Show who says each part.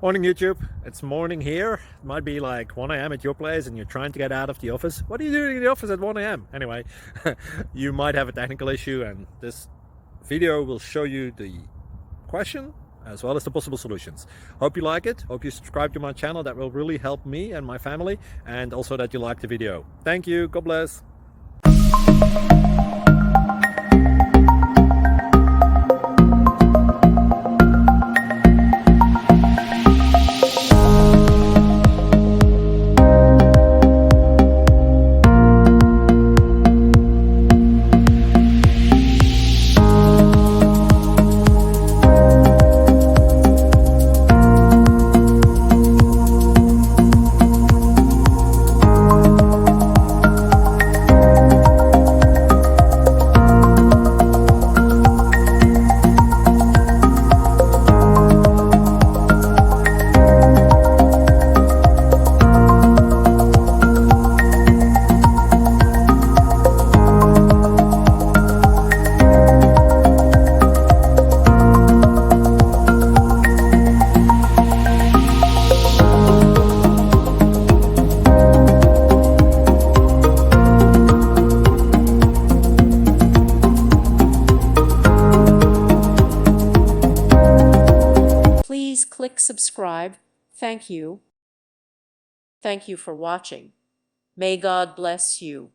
Speaker 1: Morning YouTube, it's morning here. It might be like 1 a.m. at your place and you're trying to get out of the office. What are you doing in the office at 1 a.m.? Anyway, you might have a technical issue and this video will show you the question as well as the possible solutions. Hope you like it, hope you subscribe to my channel. That will really help me and my family, and also that you like the video. Thank you, God bless.
Speaker 2: Please click subscribe. Thank you. Thank you for watching. May God bless you.